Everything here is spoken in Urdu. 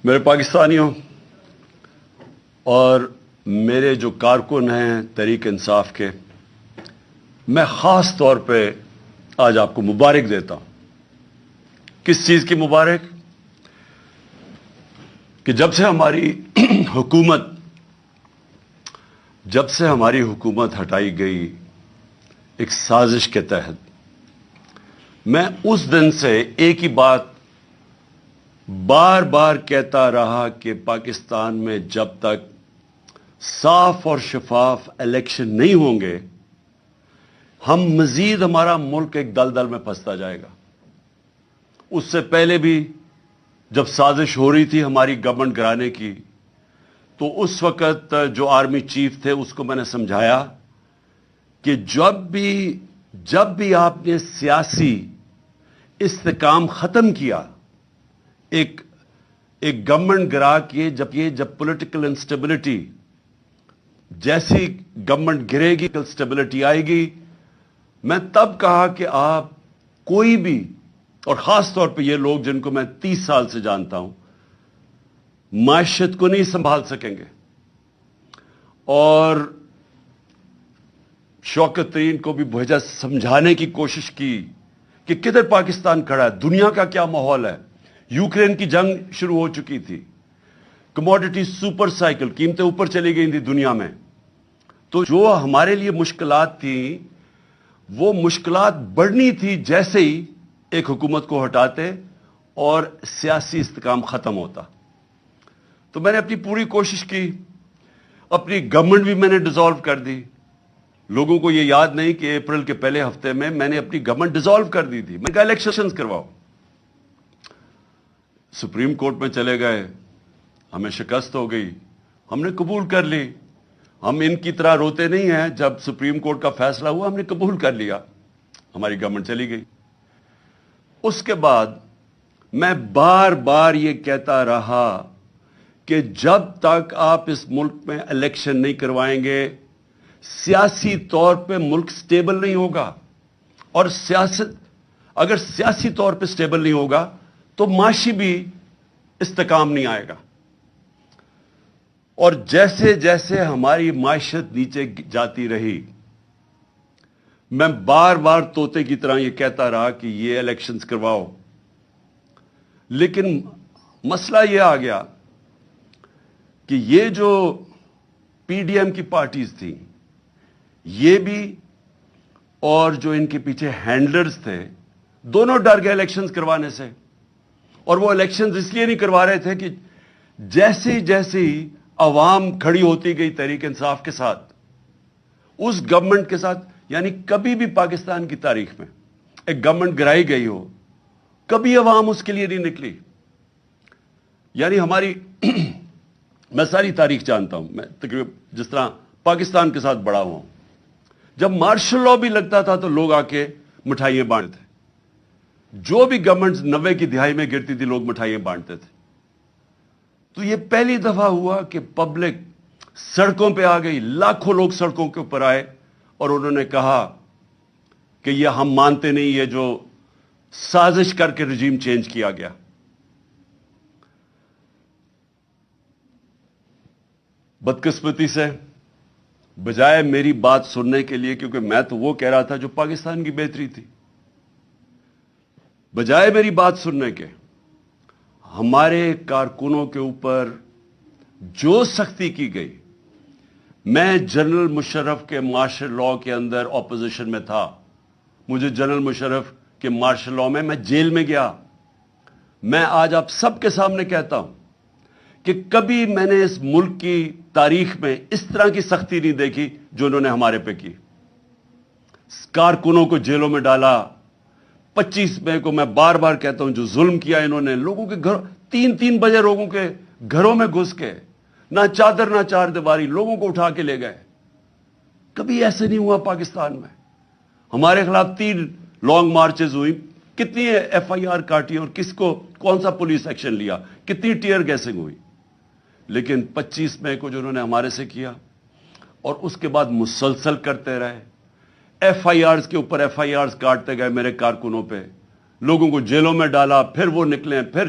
میرے پاکستانیوں اور میرے جو کارکن ہیں تحریک انصاف کے، میں خاص طور پہ آج آپ کو مبارک دیتا ہوں۔ کس چیز کی مبارک؟ کہ جب سے ہماری حکومت ہٹائی گئی ایک سازش کے تحت، میں اس دن سے ایک ہی بات بار بار کہتا رہا کہ پاکستان میں جب تک صاف اور شفاف الیکشن نہیں ہوں گے، ہمارا ملک ایک دلدل میں پھنستا جائے گا۔ اس سے پہلے بھی جب سازش ہو رہی تھی ہماری گورنمنٹ گرانے کی، تو اس وقت جو آرمی چیف تھے اس کو میں نے سمجھایا کہ جب بھی آپ نے سیاسی استحکام ختم کیا، ایک گورنمنٹ گرا کے جب پولیٹیکل انسٹیبلٹی، جیسی گورنمنٹ گرے گی اسٹیبلٹی آئے گی، میں تب کہا کہ آپ کوئی بھی، اور خاص طور پہ یہ لوگ جن کو میں 30 سال سے جانتا ہوں، معیشت کو نہیں سنبھال سکیں گے۔ اور شوکت ترین کو بھی بھیجا سمجھانے کی کوشش کی کہ کدھر پاکستان کھڑا ہے، دنیا کا کیا ماحول ہے۔ یوکرین کی جنگ شروع ہو چکی تھی، کموڈٹی سپر سائیکل، قیمتیں اوپر چلی گئی تھی دنیا میں۔ تو جو ہمارے لیے مشکلات تھیں، وہ مشکلات بڑھنی تھی جیسے ہی ایک حکومت کو ہٹاتے اور سیاسی استحکام ختم ہوتا۔ تو میں نے اپنی پوری کوشش کی، اپنی گورنمنٹ بھی میں نے ڈیزالو کر دی۔ لوگوں کو یہ یاد نہیں کہ اپریل کے پہلے ہفتے میں نے اپنی گورنمنٹ ڈیزالو کر دی تھی۔ میں نے کہا الیکشنز کرواؤ۔ سپریم کورٹ میں چلے گئے، ہمیں شکست ہو گئی، ہم نے قبول کر لی۔ ہم ان کی طرح روتے نہیں ہیں، جب سپریم کورٹ کا فیصلہ ہوا ہم نے قبول کر لیا، ہماری گورنمنٹ چلی گئی۔ اس کے بعد میں بار بار یہ کہتا رہا کہ جب تک آپ اس ملک میں الیکشن نہیں کروائیں گے، سیاسی طور پہ ملک سٹیبل نہیں ہوگا، اور اگر سیاسی طور پہ سٹیبل نہیں ہوگا تو معاشی بھی استحکام نہیں آئے گا۔ اور جیسے جیسے ہماری معیشت نیچے جاتی رہی، میں بار بار طوطے کی طرح یہ کہتا رہا کہ یہ الیکشنز کرواؤ۔ لیکن مسئلہ یہ آ گیا کہ یہ جو پی ڈی ایم کی پارٹیز تھیں، یہ بھی اور جو ان کے پیچھے ہینڈلرز تھے، دونوں ڈر گئے الیکشنز کروانے سے۔ اور وہ الیکشنز اس لیے نہیں کروا رہے تھے کہ جیسے ہی عوام کھڑی ہوتی گئی تحریک انصاف کے ساتھ، اس گورنمنٹ کے ساتھ، یعنی کبھی بھی پاکستان کی تاریخ میں ایک گورنمنٹ گرائی گئی ہو، کبھی عوام اس کے لیے نہیں نکلی۔ یعنی میں ساری تاریخ جانتا ہوں، میں تقریباً جس طرح پاکستان کے ساتھ بڑا ہوا ہوں، جب مارشل لاء بھی لگتا تھا تو لوگ آ کے مٹھائیاں بانٹتے تھے۔ جو بھی گورنمنٹ 90 کی دہائی میں گرتی تھی، لوگ مٹھائیاں بانٹتے تھے۔ تو یہ پہلی دفعہ ہوا کہ پبلک سڑکوں پہ آ گئی، لاکھوں لوگ سڑکوں کے اوپر آئے اور انہوں نے کہا کہ یہ ہم مانتے نہیں، یہ جو سازش کر کے رجیم چینج کیا گیا۔ بدقسمتی سے بجائے میری بات سننے کے لیے، کیونکہ میں تو وہ کہہ رہا تھا جو پاکستان کی بہتری تھی، بجائے میری بات سننے کے، ہمارے کارکنوں کے اوپر جو سختی کی گئی۔ میں جنرل مشرف کے مارشل لاء کے اندر اپوزیشن میں تھا، مجھے جنرل مشرف کے مارشل لاء میں جیل میں گیا۔ میں آج آپ سب کے سامنے کہتا ہوں کہ کبھی میں نے اس ملک کی تاریخ میں اس طرح کی سختی نہیں دیکھی جو انہوں نے ہمارے پہ کی۔ کارکنوں کو جیلوں میں ڈالا۔ 25 مئی کو میں بار بار کہتا ہوں جو ظلم کیا انہوں نے، لوگوں کے گھر 3 بجے لوگوں کے گھروں میں گھس کے، نہ چادر نہ چار دیواری، لوگوں کو اٹھا کے لے گئے۔ کبھی ایسے نہیں ہوا پاکستان میں۔ ہمارے خلاف 3 لانگ مارچز ہوئی، کتنی ایف آئی آر کاٹی اور کون سا پولیس ایکشن لیا، کتنی ٹیئر گیسنگ ہوئی۔ لیکن 25 مئی کو جو انہوں نے ہمارے سے کیا، اور اس کے بعد مسلسل کرتے رہے، ایف آئی آرز کے اوپر ایف آئی آرز کاٹتے گئے میرے کارکنوں پہ، لوگوں کو جیلوں میں ڈالا، پھر وہ نکلے، پھر